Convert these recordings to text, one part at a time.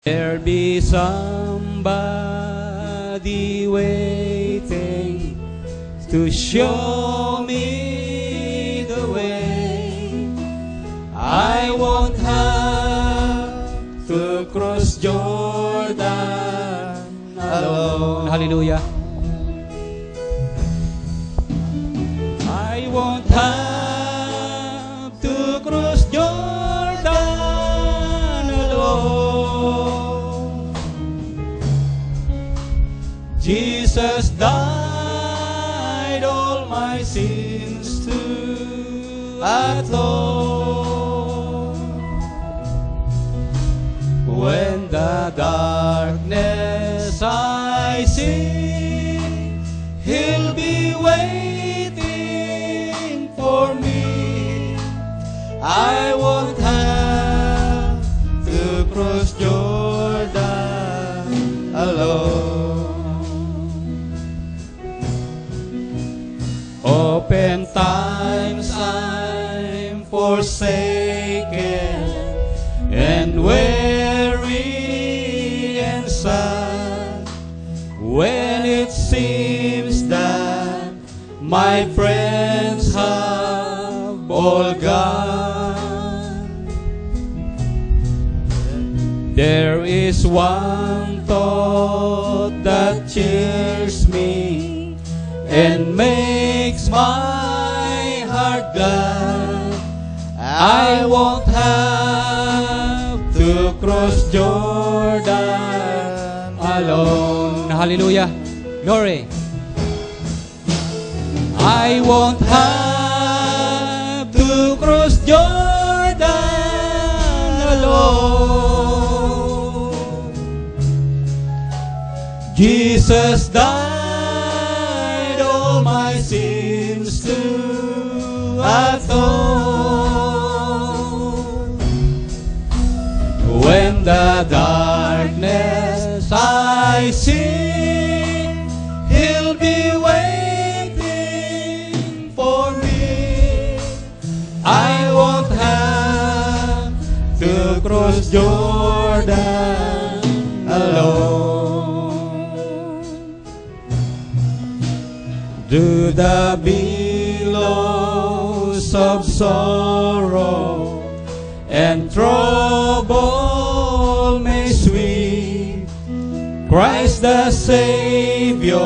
There be somebody waiting to show me the way. I won't have to cross Jordan alone. Hallelujah. I won't have to cross Jordan alone. Jesus died all my sins to atone. When the darkness I see, He'll be waiting for me. I won't have to cross Jordan alone. Open times I'm forsaken and weary and sad, when it seems that my friends have all gone. There is one thought that cheers me and makes my heart glad. I won't have to cross Jordan alone. Hallelujah. Glory. I won't have to cross Jordan alone. Jesus died all my sins to atone. When the darkness I see, He'll be waiting for me. I won't have to cross Jordan alone. Do the billows of sorrow and trouble may sweep, Christ the Savior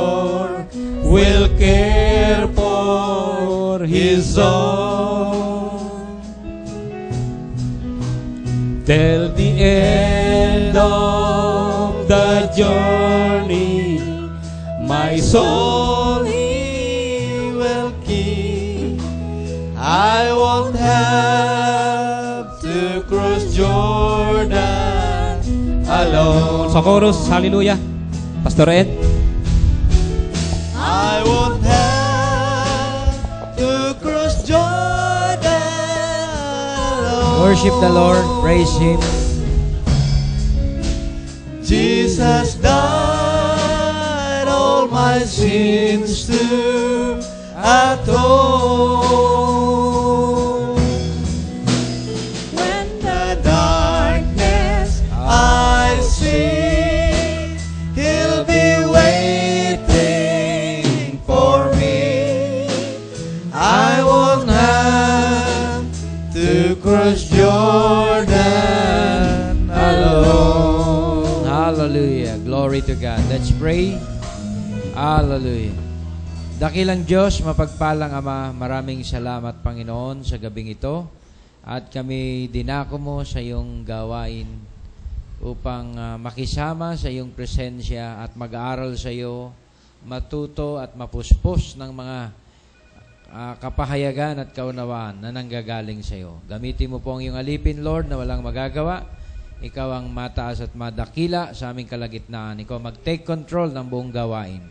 will care for His own. Till the end of the journey, my soul He will keep. I won't have to cross Jordan alone. Sa chorus, hallelujah. Pastor Ed. I won't have to cross Jordan alone. Worship the Lord, praise Him. Jesus died all my sins to atone. When the darkness I see, He'll be waiting for me. I won't have to cross Jordan alone. Hallelujah. Glory to God. Let's pray. Hallelujah. Dakilang Diyos, mapagpalang Ama, maraming salamat Panginoon sa gabing ito. At kami dinako mo sa iyong gawain upang makisama sa iyong presensya at mag-aaral sa iyo, matuto at mapuspos ng mga kapahayagan at kaunawaan na nanggagaling sa iyo. Gamitin mo po ang iyong alipin, Lord, na walang magagawa. Ikaw ang mataas at madakila sa aming kalagitnaan. Ikaw mag-take control ng buong gawain.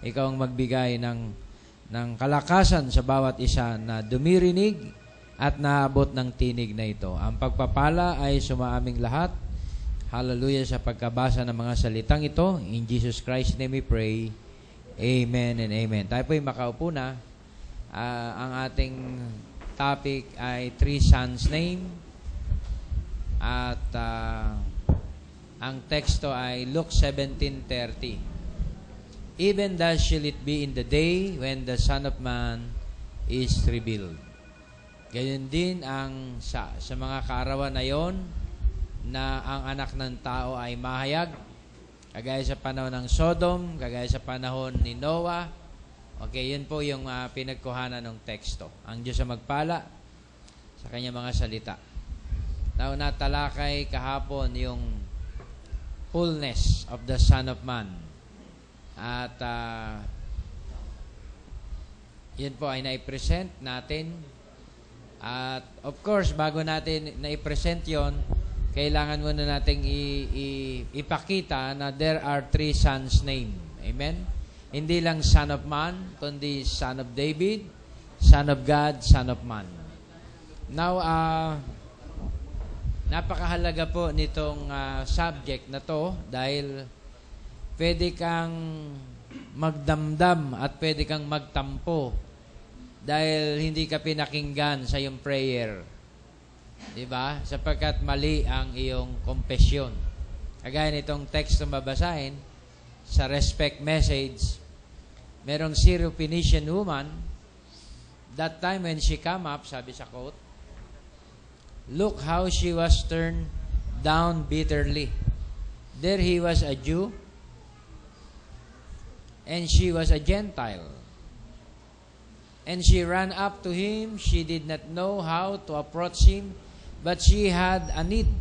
Ikaw ang magbigay ng kalakasan sa bawat isa na dumirinig at naabot ng tinig na ito. Ang pagpapala ay sumaaming lahat. Hallelujah sa pagkabasa ng mga salitang ito. In Jesus Christ's name we pray. Amen and amen. Tayo po'y makaupo na. Ang ating topic ay Three Sons' Name. At Ang teksto ay Luke 17:30. Even thus shall it be in the day when the Son of Man is revealed. Gayon din ang sa mga kaarawan na yon na ang anak ng tao ay mahayag, kagaya sa panahon ng Sodom, kagaya sa panahon ni Noah. Okay, yun po yung pinagkuhanan ng teksto. Ang Diyos ang magpala sa kanyang mga salita. Now, natalakay kahapon yung fullness of the Son of Man. At yun po ay naipresent natin. At of course, bago natin naipresent yon, kailangan muna nating ipakita na there are 3 sons name. Amen? Hindi lang Son of Man, kundi Son of David, Son of God, Son of Man. Now, napakahalaga po nitong subject na to dahil pwede kang magdamdam at pwede kang magtampo dahil hindi ka pinakinggan sa iyong prayer. Diba? Sapagkat mali ang iyong confession. Kagaya nitong text na babasahin, sa respect message, merong Syrophoenician woman, that time when she come up, sabi sa quote, look how she was turned down bitterly. There he was a Jew, and she was a Gentile. And she ran up to him. She did not know how to approach him, but she had a need.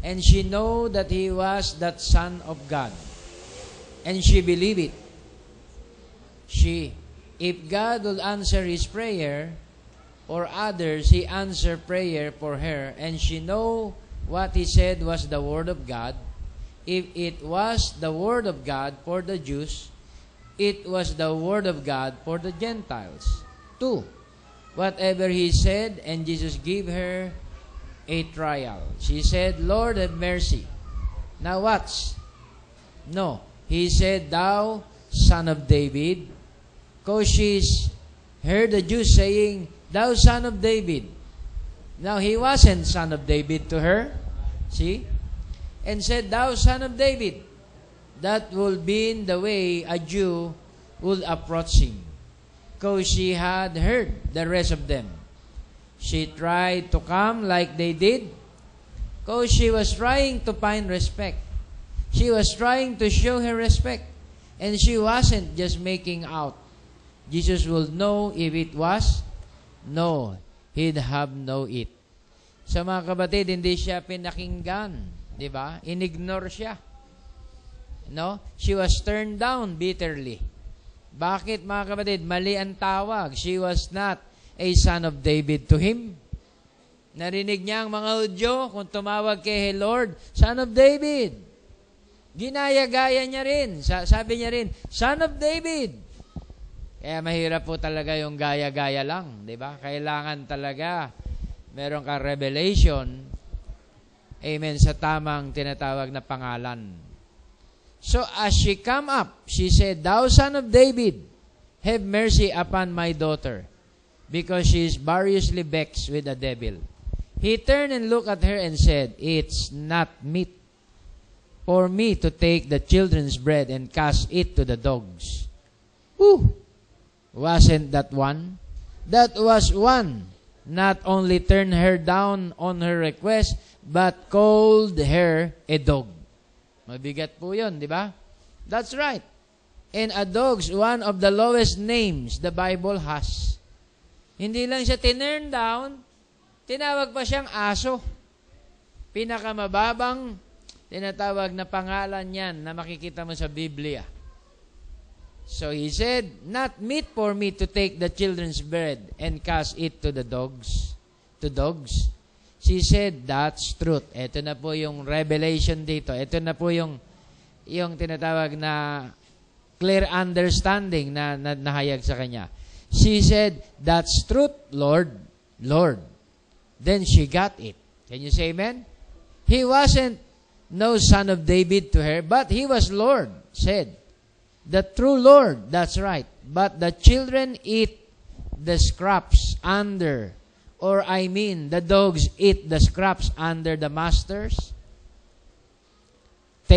And she knew that he was that Son of God. And she believed it. If God will answer his prayer or others, he answered prayer for her. And she knew what he said was the word of God. If it was the word of God for the Jews, it was the word of God for the Gentiles. 2. Whatever he said, and Jesus gave her a trial. She said, Lord, have mercy. Now watch. No. He said, thou, Son of David. Because she's heard the Jews saying, thou, Son of David. Now, he wasn't Son of David to her. See? And said, thou, Son of David. That will be in the way a Jew would approach him. Because she had heard the rest of them. She tried to come like they did. Because she was trying to find respect. She was trying to show her respect. And she wasn't just making out. Jesus will know if it was. No. He'd have know it. So mga kabatid, hindi siya pinakinggan. Diba? Inignore siya. No? She was turned down bitterly. Bakit mga kapatid? Mali ang tawag. She was not a son of David to him. Narinig niya ang mga Hudyo kung tumawag kay Lord, Son of David. Ginaya-gaya niya rin. Sabi niya rin, Son of David. Kaya mahirap po talaga yung gaya-gaya lang. Diba? Kailangan talaga meron ka revelation, amen, sa tamang tinatawag na pangalan. So, as she come up, she said, thou, Son of David, have mercy upon my daughter, because she is variously vexed with the devil. He turned and looked at her and said, it's not meet for me to take the children's bread and cast it to the dogs. Whew! Wasn't that one? That was one. Not only turned her down on her request, but called her a dog. Mabigat po yun, di ba? That's right. And a dog's one of the lowest names the Bible has. Hindi lang siya tinurn down, tinawag pa siyang aso. Pinakamababang tinatawag na pangalan yan na makikita mo sa Biblia. So he said, not meet for me to take the children's bread and cast it to the dogs. To dogs. She said, that's truth. Ito na po yung revelation dito. Ito na po yung tinatawag na clear understanding na nahayag sa kanya. She said, that's truth, Lord. Lord. Then she got it. Can you say amen? He wasn't no son of David to her, but he was Lord, said. The true Lord, that's right. But the children eat the scraps under, or I mean, the dogs eat the scraps under the masters.